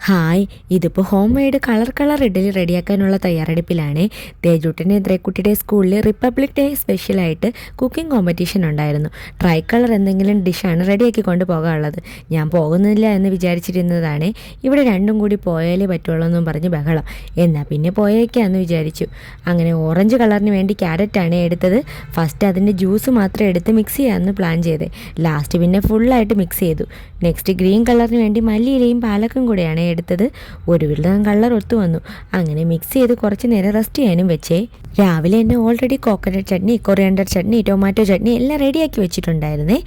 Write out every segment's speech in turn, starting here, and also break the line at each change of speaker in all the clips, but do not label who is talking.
Hi, ഇതിപ്പോൾ home made colour idli റെഡിയാക്കാനുള്ള തയ്യാറെടുപ്പിലാണ്. തേജൂട്ടൻ്റെ ത്രേക്കുട്ടിയുടെ സ്കൂളിൽ റിപ്പബ്ലിക് ഡേ സ്പെഷ്യലായിട്ട് കുക്കിംഗ് കോമ്പറ്റീഷൻ ഉണ്ടായിരുന്നു. ട്രൈ കളർ എന്തെങ്കിലും ഡിഷാണ് റെഡിയാക്കി കൊണ്ട് പോകാനുള്ളത്. ഞാൻ പോകുന്നില്ല എന്ന് വിചാരിച്ചിരുന്നതാണ്. ഇവിടെ രണ്ടും കൂടി പോയാലേ പറ്റുള്ളൂ എന്നും പറഞ്ഞ് ബഹളം. എന്നാൽ പിന്നെ പോയേക്കാന്ന് വിചാരിച്ചു. അങ്ങനെ ഓറഞ്ച് കളറിന് വേണ്ടി ക്യാരറ്റാണ് എടുത്തത്. ഫസ്റ്റ് അതിൻ്റെ ജ്യൂസ് മാത്രം എടുത്ത് മിക്സ് ചെയ്യാമെന്ന് പ്ലാൻ ചെയ്തത്. ലാസ്റ്റ് പിന്നെ ഫുള്ളായിട്ട് മിക്സ് ചെയ്തു. നെക്സ്റ്റ് ഗ്രീൻ കളറിന് വേണ്ടി മല്ലിയിലയും പാലക്കും കൂടെയാണ് എടുത്തത്. ഒരുവിധം കളർ ഒത്തു വന്നു. അങ്ങനെ മിക്സ് ചെയ്ത് കുറച്ച് നേരം റെസ്റ്റ് ചെയ്യാനും വെച്ചേ. രാവിലെ തന്നെ already coconut chutney, coriander chutney, tomato chutney എല്ലാം റെഡിയാക്കി വെച്ചിട്ടുണ്ടായിരുന്നേ.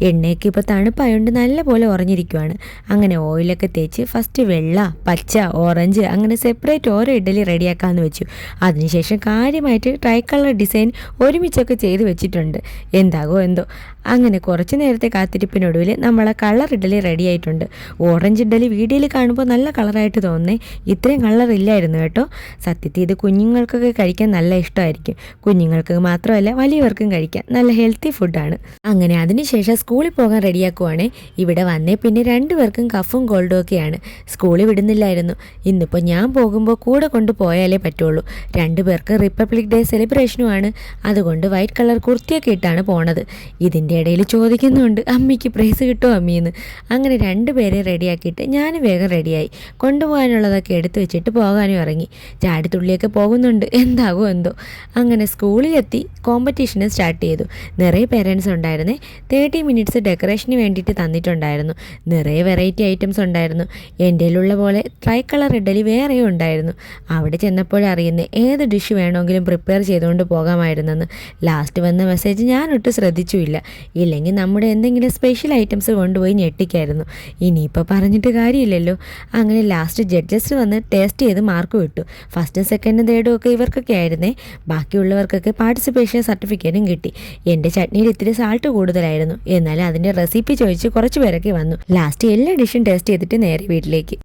എണ്ണയൊക്കെ ഇപ്പോൾ തണുപ്പായതുകൊണ്ട് നല്ലപോലെ ഉറഞ്ഞിരിക്കുവാണ്. അങ്ങനെ ഓയിലൊക്കെ തേച്ച് ഫസ്റ്റ് വെള്ള, പച്ച, ഓറഞ്ച് അങ്ങനെ സെപ്പറേറ്റ് ഓരോ ഇഡ്ഡലി റെഡിയാക്കാമെന്ന് വെച്ചു. അതിനുശേഷം കാര്യമായിട്ട് ട്രൈ കളർ ഡിസൈൻ ഒരുമിച്ചൊക്കെ ചെയ്ത് വെച്ചിട്ടുണ്ട്. എന്താകോ എന്തോ. അങ്ങനെ കുറച്ച് നേരത്തെ കാത്തിരിപ്പിനൊടുവിൽ നമ്മളെ കളർ ഇഡ്ഡലി റെഡി ആയിട്ടുണ്ട്. ഓറഞ്ച് ഇഡ്ഡലി വീഡിയോയിൽ കാണുമ്പോൾ നല്ല കളറായിട്ട് തോന്നുന്നേ. ഇത്രയും കളർ ഇല്ലായിരുന്നു കേട്ടോ. സത്യത്തിൽ ഇത് കുഞ്ഞുങ്ങൾക്കൊക്കെ കഴിക്കാൻ നല്ല ഇഷ്ടമായിരിക്കും. കുഞ്ഞുങ്ങൾക്ക് മാത്രമല്ല വലിയവർക്കും കഴിക്കാൻ നല്ല ഹെൽത്തി ഫുഡാണ്. അങ്ങനെ അതിനുശേഷം സ്കൂളിൽ പോകാൻ റെഡിയാക്കുവാണ്. ഇവിടെ വന്നേ പിന്നെ രണ്ടുപേർക്കും കഫും കോൾഡും ഒക്കെയാണ്. സ്കൂളിൽ വിടുന്നില്ലായിരുന്നു. ഇന്നിപ്പോൾ ഞാൻ പോകുമ്പോൾ കൂടെ കൊണ്ടുപോയാലേ പറ്റുള്ളൂ. രണ്ടുപേർക്ക് റിപ്പബ്ലിക് ഡേ സെലിബ്രേഷനുമാണ്. അതുകൊണ്ട് വൈറ്റ് കളർ കുർത്തിയൊക്കെ ഇട്ടാണ് പോണത്. ഇതിൻ്റെ ഇടയിൽ ചോദിക്കുന്നുണ്ട്, അമ്മിക്ക് പ്രൈസ് കിട്ടുമോ അമ്മിയെന്ന്. അങ്ങനെ രണ്ടുപേരെ റെഡിയാക്കിയിട്ട് ഞാൻ വേഗം റെഡിയായി. കൊണ്ടുപോകാനുള്ളതൊക്കെ എടുത്തു വെച്ചിട്ട് പോകാനും ഇറങ്ങി. ചാടിത്തുള്ളിയൊക്കെ പോകുന്നുണ്ട്. എന്താകുമോ എന്തോ. അങ്ങനെ സ്കൂളിലെത്തി കോമ്പറ്റീഷന് സ്റ്റാർട്ട് ചെയ്തു. നിറയെ പേരൻസ് ഉണ്ടായിരുന്നേ. 30 മിനിറ്റ്സ് ഡെക്കറേഷന് വേണ്ടിയിട്ട് തന്നിട്ടുണ്ടായിരുന്നു. നിറയെ വെറൈറ്റി ഐറ്റംസ് ഉണ്ടായിരുന്നു. എൻ്റെ ഉള്ള പോലെ ട്രൈ കളർ ഇഡ്ഡലി വേറെയും ഉണ്ടായിരുന്നു. അവിടെ ചെന്നപ്പോഴറിയുന്നേ ഏത് ഡിഷ് വേണമെങ്കിലും പ്രിപ്പയർ ചെയ്തുകൊണ്ട് പോകാമായിരുന്നെന്ന്. ലാസ്റ്റ് വന്ന മെസ്സേജ് ഞാനൊട്ട് ശ്രദ്ധിച്ചുമില്ല. ഇല്ലെങ്കിൽ നമ്മുടെ എന്തെങ്കിലും സ്പെഷ്യൽ ഐറ്റംസ് കൊണ്ടുപോയി ഞെട്ടിക്കായിരുന്നു. ഇനിയിപ്പോൾ പറഞ്ഞിട്ട് കാര്യമില്ലല്ലോ. അങ്ങനെ ലാസ്റ്റ് ജഡ്ജസ് വന്ന് ടേസ്റ്റ് ചെയ്ത് മാർക്ക് വിട്ടു. ഫസ്റ്റും സെക്കൻഡും തേർഡും ഒക്കെ ഇവർക്കൊക്കെ ആയിരുന്നേ. ബാക്കിയുള്ളവർക്കൊക്കെ പാർട്ടിസിപ്പേഷൻ സർട്ടിഫിക്കറ്റും കിട്ടി. എൻ്റെ ചട്നിയിൽ ഇത്തിരി സാൾട്ട് കൂടുതലായിരുന്നു. എന്നാലും അതിൻ്റെ റെസിപ്പി ചോദിച്ച് കുറച്ച് പേരൊക്കെ വന്നു. ലാസ്റ്റ് എല്ലാ ഡിഷും ടേസ്റ്റ് ചെയ്തിട്ട് നേരെ വീട്ടിലേക്ക്.